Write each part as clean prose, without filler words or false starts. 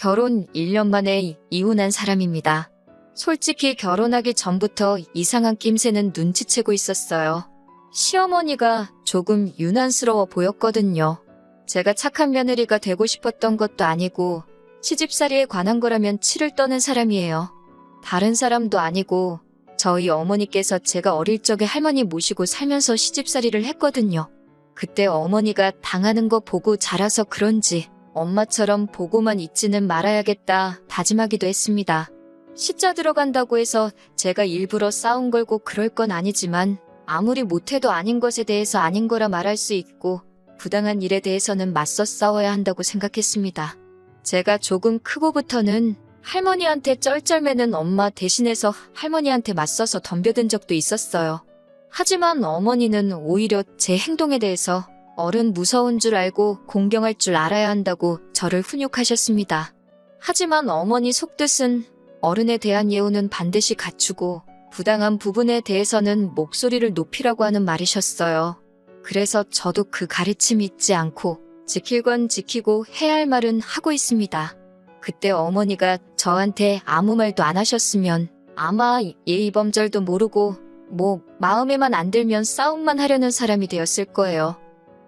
결혼 1년 만에 이혼한 사람입니다. 솔직히 결혼하기 전부터 이상한 낌새는 눈치채고 있었어요. 시어머니가 조금 유난스러워 보였거든요. 제가 착한 며느리가 되고 싶었던 것도 아니고 시집살이에 관한 거라면 치를 떠는 사람이에요. 다른 사람도 아니고 저희 어머니께서 제가 어릴 적에 할머니 모시고 살면서 시집살이를 했거든요. 그때 어머니가 당하는 거 보고 자라서 그런지 엄마처럼 보고만 있지는 말아야겠다 다짐하기도 했습니다. 시자 들어간다고 해서 제가 일부러 싸움 걸고 그럴 건 아니지만 아무리 못해도 아닌 것에 대해서 아닌 거라 말할 수 있고 부당한 일에 대해서는 맞서 싸워야 한다고 생각했습니다. 제가 조금 크고부터는 할머니한테 쩔쩔매는 엄마 대신해서 할머니한테 맞서서 덤벼든 적도 있었어요. 하지만 어머니는 오히려 제 행동에 대해서 어른 무서운 줄 알고 공경할 줄 알아야 한다고 저를 훈육하셨습니다. 하지만 어머니 속뜻은 어른에 대한 예우는 반드시 갖추고 부당한 부분에 대해서는 목소리를 높이라고 하는 말이셨어요. 그래서 저도 그 가르침 잊지 않고 지킬 건 지키고 해야 할 말은 하고 있습니다. 그때 어머니가 저한테 아무 말도 안 하셨으면 아마 예의범절도 모르고 마음에만 안 들면 싸움만 하려는 사람이 되었을 거예요.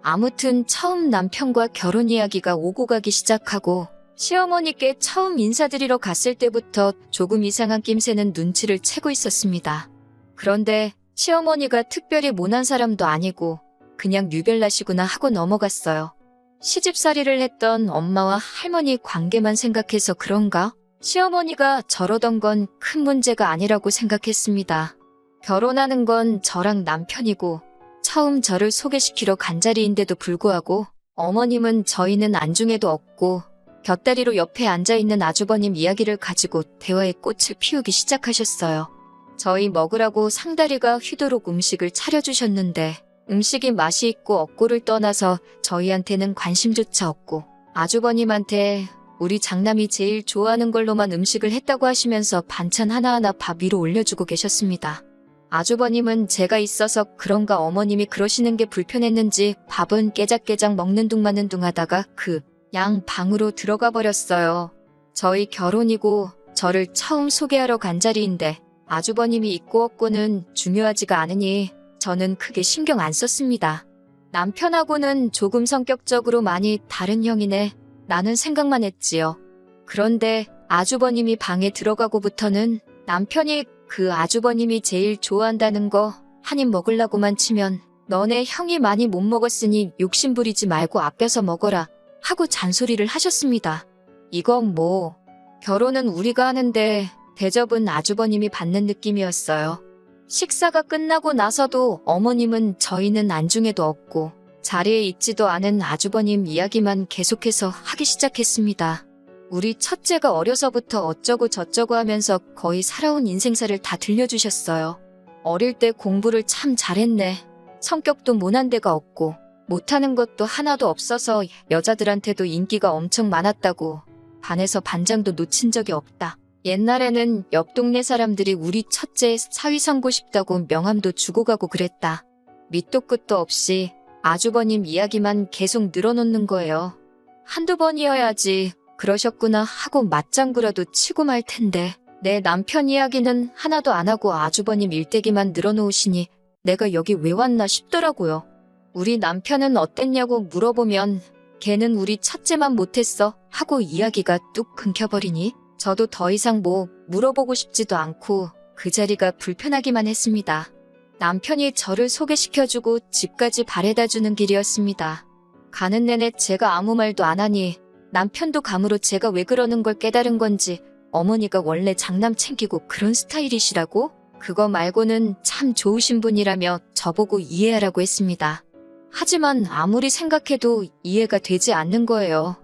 아무튼 처음 남편과 결혼 이야기가 오고 가기 시작하고 시어머니께 처음 인사드리러 갔을 때부터 조금 이상한 낌새는 눈치를 채고 있었습니다. 그런데 시어머니가 특별히 모난 사람도 아니고 그냥 유별나시구나 하고 넘어갔어요. 시집살이를 했던 엄마와 할머니 관계만 생각해서 그런가? 시어머니가 저러던 건 큰 문제가 아니라고 생각했습니다. 결혼하는 건 저랑 남편이고 처음 저를 소개시키러 간 자리인데도 불구하고 어머님은 저희는 안중에도 없고 곁다리로 옆에 앉아있는 아주버님 이야기를 가지고 대화의 꽃을 피우기 시작하셨어요. 저희 먹으라고 상다리가 휘도록 음식을 차려주셨는데 음식이 맛이 있고 없고를 떠나서 저희한테는 관심조차 없고 아주버님한테 우리 장남이 제일 좋아하는 걸로만 음식을 했다고 하시면서 반찬 하나하나 밥 위로 올려주고 계셨습니다. 아주버님은 제가 있어서 그런가 어머님이 그러시는 게 불편했는지 밥은 깨작깨작 먹는 둥 마는 둥 하다가 그냥 방으로 들어가 버렸어요. 저희 결혼이고 저를 처음 소개하러 간 자리인데 아주버님이 있고 없고는 중요하지가 않으니 저는 크게 신경 안 썼습니다. 남편하고는 조금 성격적으로 많이 다른 형이네 라는 생각만 했지요. 그런데 아주버님이 방에 들어가고부터는 남편이 그 아주버님이 제일 좋아한다는 거 한 입 먹으려고만 치면 너네 형이 많이 못 먹었으니 욕심 부리지 말고 아껴서 먹어라 하고 잔소리를 하셨습니다. 이건 결혼은 우리가 하는데 대접은 아주버님이 받는 느낌이었어요. 식사가 끝나고 나서도 어머님은 저희는 안중에도 없고 자리에 있지도 않은 아주버님 이야기만 계속해서 하기 시작했습니다. 우리 첫째가 어려서부터 어쩌고 저쩌고 하면서 거의 살아온 인생사를 다 들려주셨어요. 어릴 때 공부를 참 잘했네. 성격도 모난 데가 없고 못하는 것도 하나도 없어서 여자들한테도 인기가 엄청 많았다고 반에서 반장도 놓친 적이 없다. 옛날에는 옆 동네 사람들이 우리 첫째 사위 삼고 싶다고 명함도 주고 가고 그랬다. 밑도 끝도 없이 아주버님 이야기만 계속 늘어놓는 거예요. 한두 번이어야지 그러셨구나 하고 맞장구라도 치고 말 텐데 내 남편 이야기는 하나도 안 하고 아주버님 일대기만 늘어놓으시니 내가 여기 왜 왔나 싶더라고요. 우리 남편은 어땠냐고 물어보면 걔는 우리 첫째만 못했어 하고 이야기가 뚝 끊겨버리니 저도 더 이상 물어보고 싶지도 않고 그 자리가 불편하기만 했습니다. 남편이 저를 소개시켜주고 집까지 바래다주는 길이었습니다. 가는 내내 제가 아무 말도 안 하니 남편도 감으로 제가 왜 그러는 걸 깨달은 건지 어머니가 원래 장남 챙기고 그런 스타일이시라고? 그거 말고는 참 좋으신 분이라며 저보고 이해하라고 했습니다. 하지만 아무리 생각해도 이해가 되지 않는 거예요.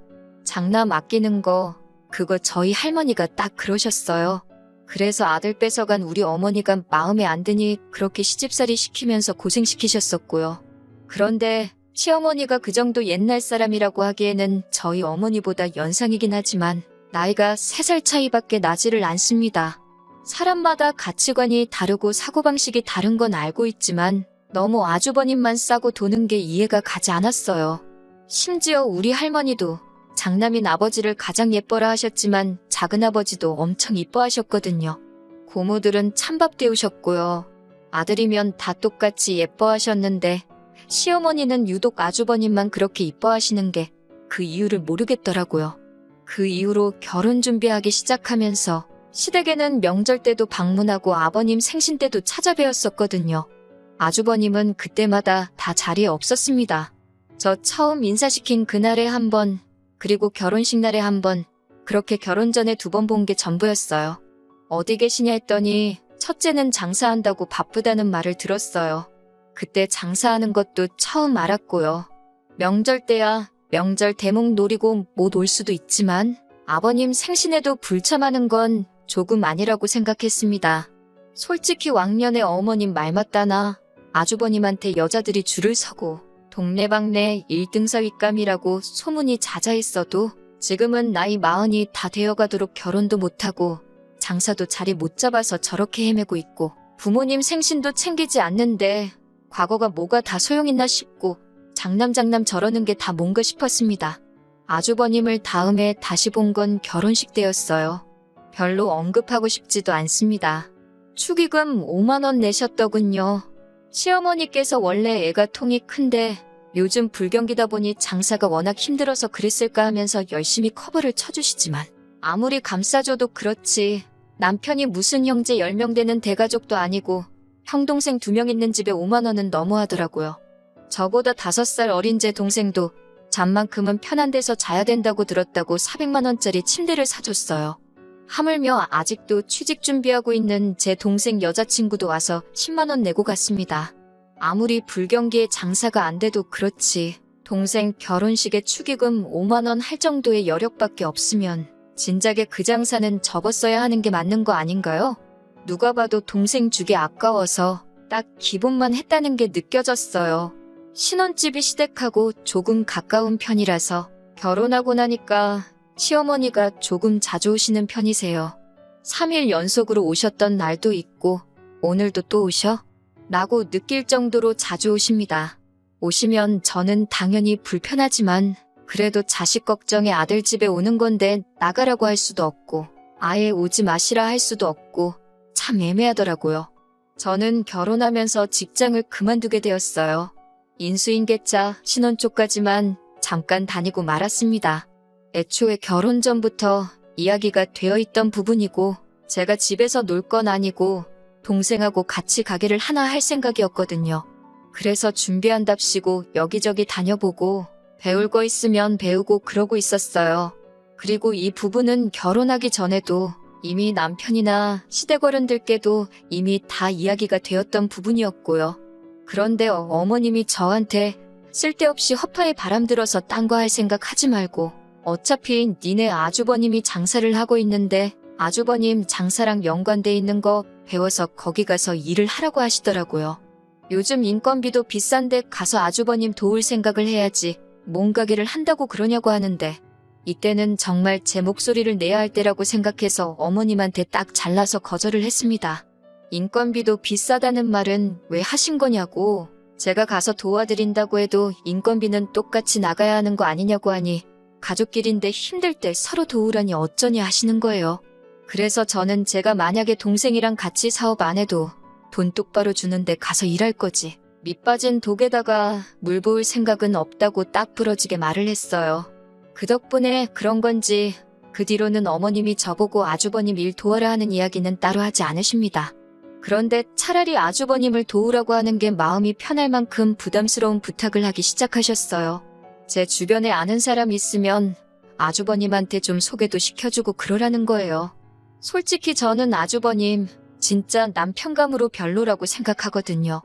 장남 아끼는 거 그거 저희 할머니가 딱 그러셨어요. 그래서 아들 뺏어간 우리 어머니가 마음에 안 드니 그렇게 시집살이 시키면서 고생시키셨었고요. 그런데 시어머니가 그 정도 옛날 사람이라고 하기에는 저희 어머니보다 연상이긴 하지만 나이가 3살 차이밖에 나지를 않습니다. 사람마다 가치관이 다르고 사고방식이 다른 건 알고 있지만 너무 아주버님만 싸고 도는 게 이해가 가지 않았어요. 심지어 우리 할머니도 장남인 아버지를 가장 예뻐라 하셨지만 작은아버지도 엄청 이뻐하셨거든요. 고모들은 찬밥 데우셨고요. 아들이면 다 똑같이 예뻐하셨는데 시어머니는 유독 아주버님만 그렇게 이뻐하시는 게 그 이유를 모르겠더라고요. 그 이후로 결혼 준비하기 시작하면서 시댁에는 명절 때도 방문하고 아버님 생신 때도 찾아뵈었었거든요. 아주버님은 그때마다 다 자리에 없었습니다. 저 처음 인사시킨 그날에 한 번, 그리고 결혼식 날에 한 번, 그렇게 결혼 전에 2번 본 게 전부였어요. 어디 계시냐 했더니 첫째는 장사한다고 바쁘다는 말을 들었어요. 그때 장사하는 것도 처음 알았고요. 명절 때야 명절 대목 노리고 못 올 수도 있지만 아버님 생신에도 불참하는 건 조금 아니라고 생각했습니다. 솔직히 왕년에 어머님 말 맞다나 아주버님한테 여자들이 줄을 서고 동네방네 1등사 윗감이라고 소문이 자자했어도 지금은 나이 40이 다 되어가도록 결혼도 못하고 장사도 자리 못 잡아서 저렇게 헤매고 있고 부모님 생신도 챙기지 않는데 과거가 뭐가 다 소용있나 싶고 장남 저러는 게 다 뭔가 싶었습니다. 아주버님을 다음에 다시 본 건 결혼식 때였어요. 별로 언급하고 싶지도 않습니다. 축의금 5만 원 내셨더군요. 시어머니께서 원래 애가 통이 큰데 요즘 불경기다 보니 장사가 워낙 힘들어서 그랬을까 하면서 열심히 커버를 쳐주시지만 아무리 감싸줘도 그렇지 남편이 무슨 형제 10명 되는 대가족도 아니고 형 동생 2명 있는 집에 5만 원은 너무하더라고요. 저보다 5살 어린 제 동생도 잠만큼은 편한 데서 자야 된다고 들었다고 400만 원짜리 침대를 사줬어요. 하물며 아직도 취직 준비하고 있는 제 동생 여자친구도 와서 10만 원 내고 갔습니다. 아무리 불경기에 장사가 안 돼도 그렇지 동생 결혼식에 축의금 5만 원 할 정도의 여력밖에 없으면 진작에 그 장사는 접었어야 하는 게 맞는 거 아닌가요? 누가 봐도 동생 주기 아까워서 딱 기본만 했다는 게 느껴졌어요. 신혼집이 시댁하고 조금 가까운 편이라서 결혼하고 나니까 시어머니가 조금 자주 오시는 편이세요. 3일 연속으로 오셨던 날도 있고 오늘도 또 오셔? 라고 느낄 정도로 자주 오십니다. 오시면 저는 당연히 불편하지만 그래도 자식 걱정에 아들 집에 오는 건데 나가라고 할 수도 없고 아예 오지 마시라 할 수도 없고 참 애매하더라고요. 저는 결혼하면서 직장을 그만두게 되었어요. 인수인계차 신혼 쪽까지만 잠깐 다니고 말았습니다. 애초에 결혼 전부터 이야기가 되어 있던 부분이고 제가 집에서 놀 건 아니고 동생하고 같이 가게를 하나 할 생각이었거든요. 그래서 준비한답시고 여기저기 다녀보고 배울 거 있으면 배우고 그러고 있었어요. 그리고 이 부분은 결혼하기 전에도 이미 남편이나 시댁 어른들께도 이미 다 이야기가 되었던 부분이었고요. 그런데 어머님이 저한테 쓸데없이 허파에 바람 들어서 딴 거 할 생각 하지 말고 어차피 니네 아주버님이 장사를 하고 있는데 아주버님 장사랑 연관돼 있는 거 배워서 거기 가서 일을 하라고 하시더라고요. 요즘 인건비도 비싼데 가서 아주버님 도울 생각을 해야지 뭔 가게를 한다고 그러냐고 하는데 이때는 정말 제 목소리를 내야 할 때라고 생각해서 어머님한테 딱 잘라서 거절을 했습니다. 인건비도 비싸다는 말은 왜 하신 거냐고 제가 가서 도와드린다고 해도 인건비는 똑같이 나가야 하는 거 아니냐고 하니 가족끼리인데 힘들 때 서로 도우라니 어쩌니 하시는 거예요. 그래서 저는 제가 만약에 동생이랑 같이 사업 안 해도 돈 똑바로 주는데 가서 일할 거지 밑 빠진 독에다가 물 부을 생각은 없다고 딱 부러지게 말을 했어요. 그 덕분에 그런 건지 그 뒤로는 어머님이 저보고 아주버님 일 도와라 하는 이야기는 따로 하지 않으십니다. 그런데 차라리 아주버님을 도우라고 하는 게 마음이 편할 만큼 부담스러운 부탁을 하기 시작하셨어요. 제 주변에 아는 사람 있으면 아주버님한테 좀 소개도 시켜주고 그러라는 거예요. 솔직히 저는 아주버님 진짜 남편감으로 별로라고 생각하거든요.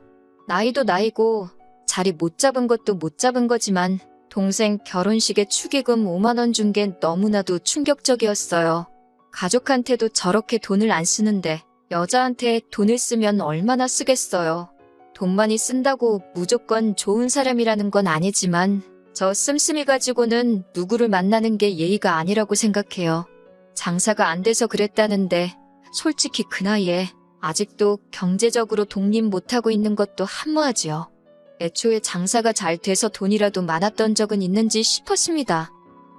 나이도 나이고 자리 못 잡은 것도 못 잡은 거지만 동생 결혼식에 축의금 5만 원 준 게 너무나도 충격적이었어요. 가족한테도 저렇게 돈을 안 쓰는데 여자한테 돈을 쓰면 얼마나 쓰겠어요. 돈 많이 쓴다고 무조건 좋은 사람이라는 건 아니지만 저 씀씀이 가지고는 누구를 만나는 게 예의가 아니라고 생각해요. 장사가 안 돼서 그랬다는데 솔직히 그 나이에 아직도 경제적으로 독립 못하고 있는 것도 한무하지요. 애초에 장사가 잘 돼서 돈이라도 많았던 적은 있는지 싶었습니다.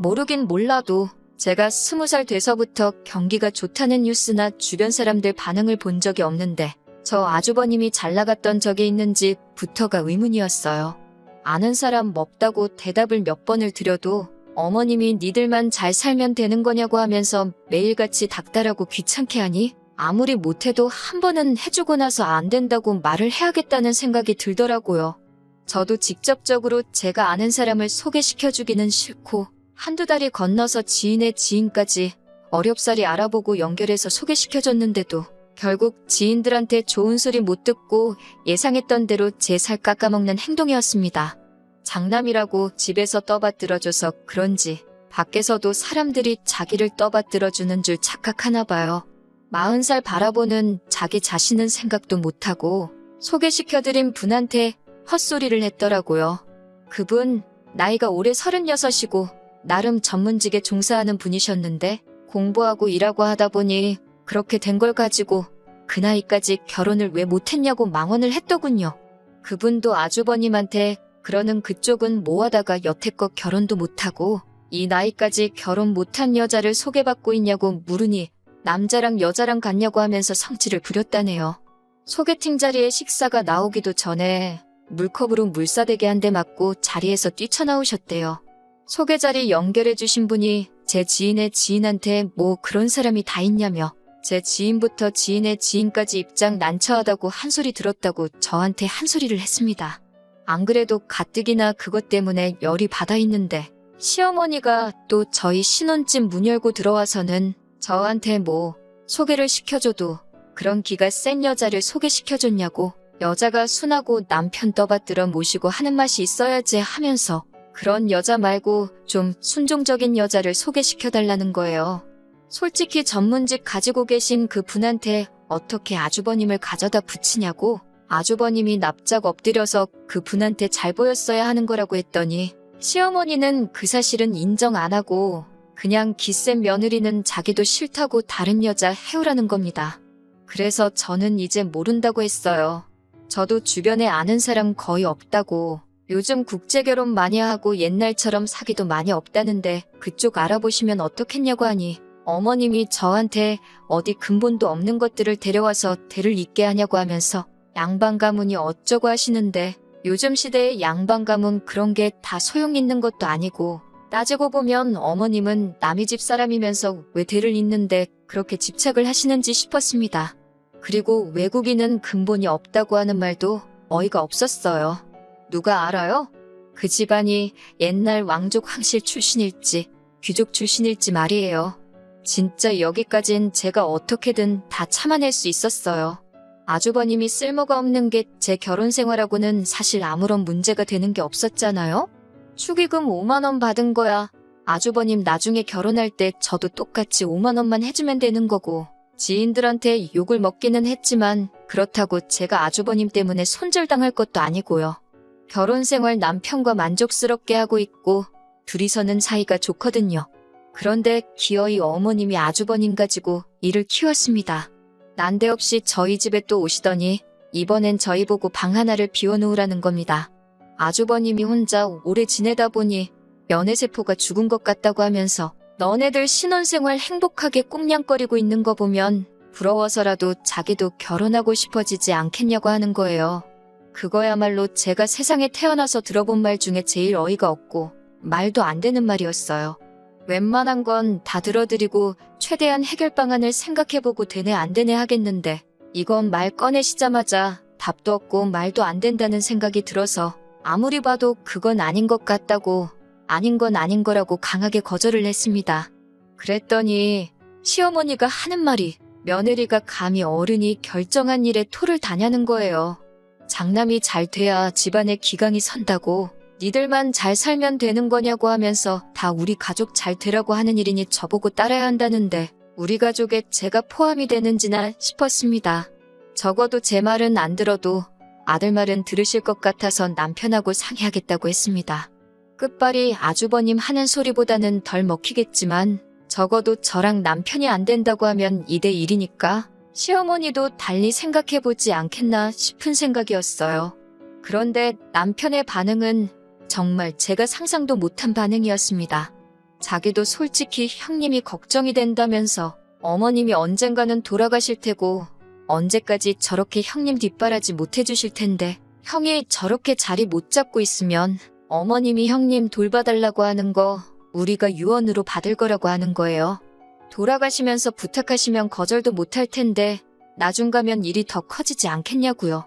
모르긴 몰라도 제가 20살 돼서부터 경기가 좋다는 뉴스나 주변 사람들 반응을 본 적이 없는데 저 아주버님이 잘 나갔던 적이 있는지부터가 의문이었어요. 아는 사람 없다고 대답을 몇 번을 드려도 어머님이 니들만 잘 살면 되는 거냐고 하면서 매일같이 닥달하고 귀찮게 하니 아무리 못해도 한 번은 해주고 나서 안 된다고 말을 해야겠다는 생각이 들더라고요. 저도 직접적으로 제가 아는 사람을 소개시켜주기는 싫고 한두 달이 건너서 지인의 지인까지 어렵사리 알아보고 연결해서 소개시켜줬는데도 결국 지인들한테 좋은 소리 못 듣고 예상했던 대로 제 살 깎아먹는 행동이었습니다. 장남이라고 집에서 떠받들어줘서 그런지 밖에서도 사람들이 자기를 떠받들어주는 줄 착각하나 봐요. 40살 바라보는 자기 자신은 생각도 못하고 소개시켜드린 분한테 헛소리를 했더라고요. 그분 나이가 올해 36이고 나름 전문직에 종사하는 분이셨는데 공부하고 일하고 하다 보니 그렇게 된 걸 가지고 그 나이까지 결혼을 왜 못했냐고 망언을 했더군요. 그분도 아주버님한테 그러는 그쪽은 뭐하다가 여태껏 결혼도 못하고 이 나이까지 결혼 못한 여자를 소개받고 있냐고 물으니 남자랑 여자랑 같냐고 하면서 성질을 부렸다네요. 소개팅 자리에 식사가 나오기도 전에 물컵으로 물사대게 한 대 맞고 자리에서 뛰쳐나오셨대요. 소개 자리 연결해 주신 분이 제 지인의 지인한테 뭐 그런 사람이 다 있냐며 제 지인부터 지인의 지인까지 입장 난처하다고 한 소리 들었다고 저한테 한 소리를 했습니다. 안 그래도 가뜩이나 그것 때문에 열이 받아 있는데 시어머니가 또 저희 신혼집 문 열고 들어와서는 저한테 뭐 소개를 시켜줘도 그런 기가 센 여자를 소개시켜줬냐고 여자가 순하고 남편 떠받들어 모시고 하는 맛이 있어야지 하면서 그런 여자 말고 좀 순종적인 여자를 소개시켜달라는 거예요. 솔직히 전문직 가지고 계신 그 분한테 어떻게 아주버님을 가져다 붙이냐고 아주버님이 납작 엎드려서 그 분한테 잘 보였어야 하는 거라고 했더니 시어머니는 그 사실은 인정 안 하고 그냥 기센 며느리는 자기도 싫다고 다른 여자 해오라는 겁니다. 그래서 저는 이제 모른다고 했어요. 저도 주변에 아는 사람 거의 없다고 요즘 국제결혼 많이 하고 옛날처럼 사귀도 많이 없다는데 그쪽 알아보시면 어떻겠냐고 하니 어머님이 저한테 어디 근본도 없는 것들을 데려와서 대를 잇게 하냐고 하면서 양반 가문이 어쩌고 하시는데 요즘 시대의 양반 가문 그런 게 다 소용 있는 것도 아니고 따지고 보면 어머님은 남의 집 사람이면서 왜 대를 잇는데 그렇게 집착을 하시는지 싶었습니다. 그리고 외국인은 근본이 없다고 하는 말도 어이가 없었어요. 누가 알아요? 그 집안이 옛날 왕족 황실 출신일지 귀족 출신일지 말이에요. 진짜 여기까진 제가 어떻게든 다 참아낼 수 있었어요. 아주버님이 쓸모가 없는 게 제 결혼 생활하고는 사실 아무런 문제가 되는 게 없었잖아요? 축의금 5만 원 받은 거야. 아주버님 나중에 결혼할 때 저도 똑같이 5만 원만 해주면 되는 거고 지인들한테 욕을 먹기는 했지만 그렇다고 제가 아주버님 때문에 손절당할 것도 아니고요. 결혼 생활 남편과 만족스럽게 하고 있고 둘이서는 사이가 좋거든요. 그런데 기어이 어머님이 아주버님 가지고 일을 키웠습니다. 난데없이 저희 집에 또 오시더니 이번엔 저희 보고 방 하나를 비워놓으라는 겁니다. 아주버님이 혼자 오래 지내다 보니 연애세포가 죽은 것 같다고 하면서 너네들 신혼생활 행복하게 꽁냥거리고 있는 거 보면 부러워서라도 자기도 결혼하고 싶어지지 않겠냐고 하는 거예요. 그거야말로 제가 세상에 태어나서 들어본 말 중에 제일 어이가 없고 말도 안 되는 말이었어요. 웬만한 건 다 들어드리고 최대한 해결 방안을 생각해보고 되네 안 되네 하겠는데 이건 말 꺼내시자마자 답도 없고 말도 안 된다는 생각이 들어서 아무리 봐도 그건 아닌 것 같다고 아닌 건 아닌 거라고 강하게 거절을 했습니다. 그랬더니 시어머니가 하는 말이 며느리가 감히 어른이 결정한 일에 토를 다냐는 거예요. 장남이 잘 돼야 집안에 기강이 선다고 니들만 잘 살면 되는 거냐고 하면서 다 우리 가족 잘 되라고 하는 일이니 저보고 따라야 한다는데 우리 가족에 제가 포함이 되는지나 싶었습니다. 적어도 제 말은 안 들어도 아들 말은 들으실 것 같아서 남편하고 상의하겠다고 했습니다. 끝발이 아주버님 하는 소리보다는 덜 먹히겠지만 적어도 저랑 남편이 안 된다고 하면 2대 1이니까 시어머니도 달리 생각해보지 않겠나 싶은 생각이었어요. 그런데 남편의 반응은 정말 제가 상상도 못한 반응이었습니다. 자기도 솔직히 형님이 걱정이 된다면서 어머님이 언젠가는 돌아가실 테고 언제까지 저렇게 형님 뒷바라지 못 해주실 텐데 형이 저렇게 자리 못 잡고 있으면 어머님이 형님 돌봐달라고 하는 거 우리가 유언으로 받을 거라고 하는 거예요. 돌아가시면서 부탁하시면 거절도 못할 텐데 나중 가면 일이 더 커지지 않겠냐고요.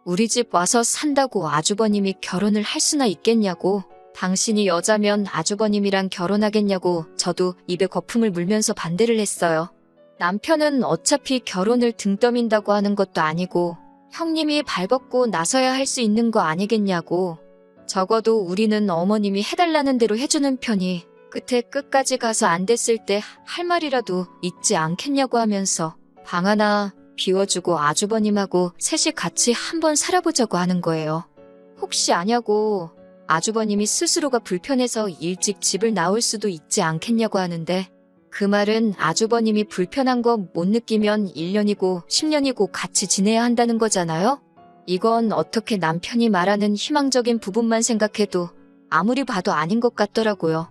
우리 집 와서 산다고 아주버님이 결혼을 할 수나 있겠냐고. 당신이 여자면 아주버님이랑 결혼하겠냐고 저도 입에 거품을 물면서 반대를 했어요. 남편은 어차피 결혼을 등 떠민다고 하는 것도 아니고 형님이 발벗고 나서야 할 수 있는 거 아니겠냐고. 적어도 우리는 어머님이 해달라는 대로 해주는 편이 끝에 끝까지 가서 안 됐을 때 할 말이라도 있지 않겠냐고 하면서 방 하나 비워주고 아주버님하고 셋이 같이 한번 살아보자고 하는 거예요. 혹시 아냐고 아주버님이 스스로가 불편해서 일찍 집을 나올 수도 있지 않겠냐고 하는데 그 말은 아주버님이 불편한 거 못 느끼면 1년이고 10년이고 같이 지내야 한다는 거잖아요? 이건 어떻게 남편이 말하는 희망적인 부분만 생각해도 아무리 봐도 아닌 것 같더라고요.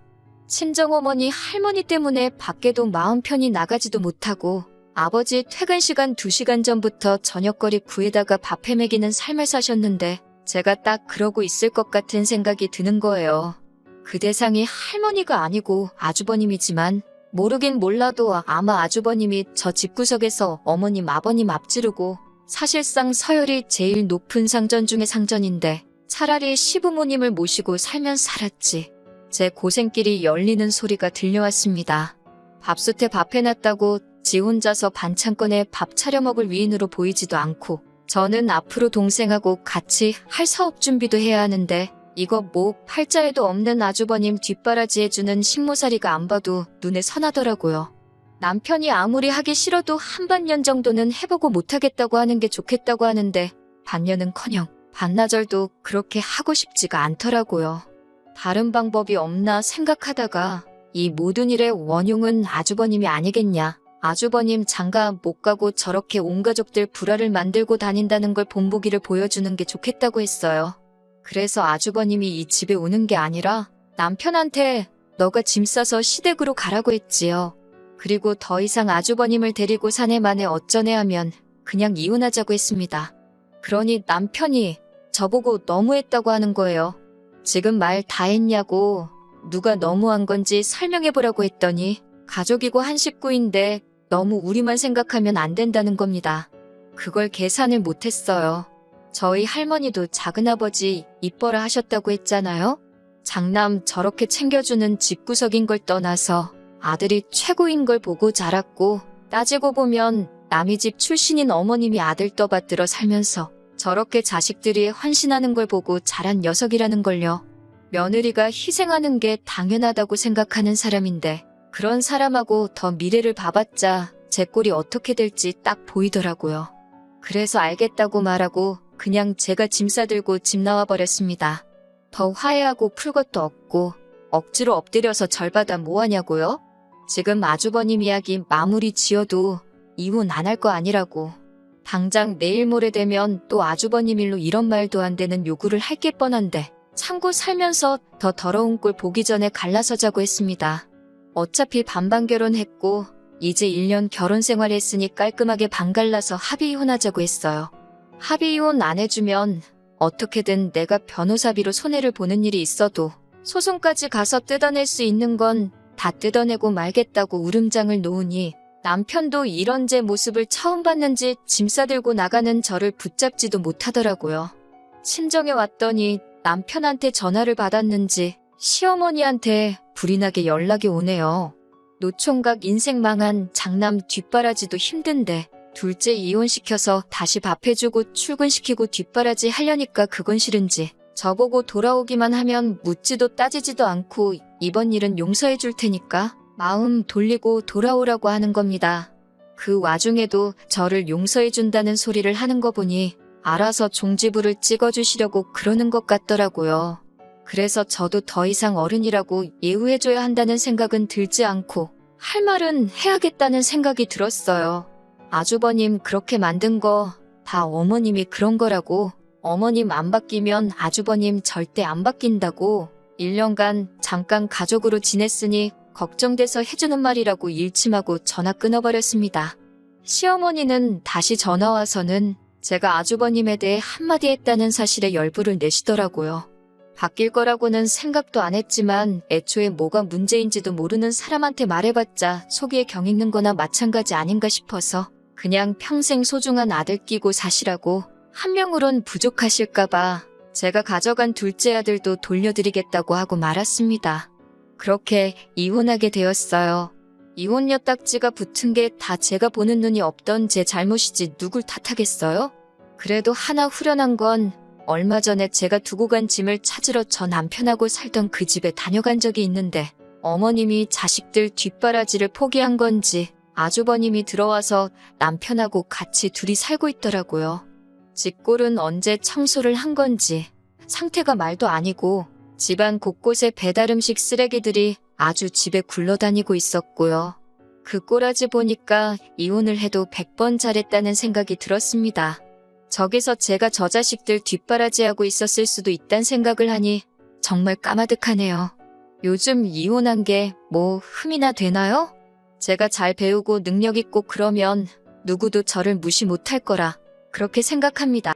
친정어머니 할머니 때문에 밖에도 마음 편히 나가지도 못하고 아버지 퇴근 시간 2시간 전부터 저녁거리 구해다가 밥 해먹이는 삶을 사셨는데 제가 딱 그러고 있을 것 같은 생각이 드는 거예요. 그 대상이 할머니가 아니고 아주버님이지만 모르긴 몰라도 아마 아주버님이 저 집구석에서 어머님 아버님 앞지르고 사실상 서열이 제일 높은 상전 중의 상전인데 차라리 시부모님을 모시고 살면 살았지. 제 고생길이 열리는 소리가 들려왔습니다. 밥솥에 밥 해놨다고 지 혼자서 반찬 꺼내 밥 차려 먹을 위인으로 보이지도 않고 저는 앞으로 동생하고 같이 할 사업 준비도 해야 하는데 이거 뭐 팔자에도 없는 아주버님 뒷바라지 해주는 식모살이가 안 봐도 눈에 선하더라고요. 남편이 아무리 하기 싫어도 한 반년 정도는 해보고 못하겠다고 하는 게 좋겠다고 하는데 반년은커녕 반나절도 그렇게 하고 싶지가 않더라고요. 다른 방법이 없나 생각하다가 이 모든 일의 원흉은 아주버님이 아니겠냐. 아주버님 장가 못 가고 저렇게 온 가족들 불화를 만들고 다닌다는 걸 본보기를 보여주는 게 좋겠다고 했어요. 그래서 아주버님이 이 집에 오는 게 아니라 남편한테 너가 짐 싸서 시댁으로 가라고 했지요. 그리고 더 이상 아주버님을 데리고 사내 만에 어쩌네 하면 그냥 이혼하자고 했습니다. 그러니 남편이 저보고 너무했다고 하는 거예요. 지금 말 다 했냐고 누가 너무한 건지 설명해보라고 했더니 가족이고 한 식구인데 너무 우리만 생각하면 안 된다는 겁니다. 그걸 계산을 못했어요. 저희 할머니도 작은아버지 이뻐라 하셨다고 했잖아요. 장남 저렇게 챙겨주는 집구석인 걸 떠나서 아들이 최고인 걸 보고 자랐고 따지고 보면 남의 집 출신인 어머님이 아들 떠받들어 살면서 저렇게 자식들이 헌신하는 걸 보고 자란 녀석이라는 걸요. 며느리가 희생하는 게 당연하다고 생각하는 사람인데 그런 사람하고 더 미래를 봐봤자 제 꼴이 어떻게 될지 딱 보이더라고요. 그래서 알겠다고 말하고 그냥 제가 짐 싸들고 집 나와버렸습니다. 더 화해하고 풀 것도 없고 억지로 엎드려서 절받아 뭐하냐고요? 지금 아주버님 이야기 마무리 지어도 이혼 안 할 거 아니라고. 당장 내일 모레 되면 또 아주버님 일로 이런 말도 안 되는 요구를 할 게 뻔한데 참고 살면서 더 더러운 꼴 보기 전에 갈라서자고 했습니다. 어차피 반반 결혼했고 이제 1년 결혼 생활했으니 깔끔하게 반 갈라서 합의 이혼하자고 했어요. 합의 이혼 안 해주면 어떻게든 내가 변호사비로 손해를 보는 일이 있어도 소송까지 가서 뜯어낼 수 있는 건 다 뜯어내고 말겠다고 울음장을 놓으니 남편도 이런 제 모습을 처음 봤는지 짐 싸들고 나가는 저를 붙잡지도 못하더라고요. 친정에 왔더니 남편한테 전화를 받았는지 시어머니한테 불이 나게 연락이 오네요. 노총각 인생 망한 장남 뒷바라지도 힘든데 둘째 이혼시켜서 다시 밥 해주고 출근시키고 뒷바라지 하려니까 그건 싫은지 저보고 돌아오기만 하면 묻지도 따지지도 않고 이번 일은 용서해 줄 테니까 마음 돌리고 돌아오라고 하는 겁니다. 그 와중에도 저를 용서해 준다는 소리를 하는 거 보니 알아서 종지부를 찍어주시려고 그러는 것 같더라고요. 그래서 저도 더 이상 어른이라고 예우해줘야 한다는 생각은 들지 않고 할 말은 해야겠다는 생각이 들었어요. 아주버님 그렇게 만든 거 다 어머님이 그런 거라고. 어머님 안 바뀌면 아주버님 절대 안 바뀐다고. 1년간 잠깐 가족으로 지냈으니 걱정돼서 해주는 말이라고 일침하고 전화 끊어버렸습니다. 시어머니는 다시 전화와서는 제가 아주버님에 대해 한마디 했다는 사실에 열불을 내시더라고요. 바뀔 거라고는 생각도 안 했지만 애초에 뭐가 문제인지도 모르는 사람한테 말해봤자 속이에 경익는 거나 마찬가지 아닌가 싶어서 그냥 평생 소중한 아들 끼고 사시라고 한 명으론 부족하실까봐 제가 가져간 둘째 아들도 돌려드리겠다고 하고 말았습니다. 그렇게 이혼하게 되었어요. 이혼녀 딱지가 붙은 게 다 제가 보는 눈이 없던 제 잘못이지 누굴 탓하겠어요? 그래도 하나 후련한 건 얼마 전에 제가 두고 간 짐을 찾으러 저 남편하고 살던 그 집에 다녀간 적이 있는데 어머님이 자식들 뒷바라지를 포기한 건지 아주버님이 들어와서 남편하고 같이 둘이 살고 있더라고요. 집골은 언제 청소를 한 건지 상태가 말도 아니고 집안 곳곳에 배달음식 쓰레기들이 아주 집에 굴러다니고 있었고요. 그 꼬라지 보니까 이혼을 해도 100번 잘했다는 생각이 들었습니다. 저기서 제가 저 자식들 뒷바라지하고 있었을 수도 있단 생각을 하니 정말 까마득하네요. 요즘 이혼한 게 뭐 흠이나 되나요? 제가 잘 배우고 능력 있고 그러면 누구도 저를 무시 못할 거라 그렇게 생각합니다.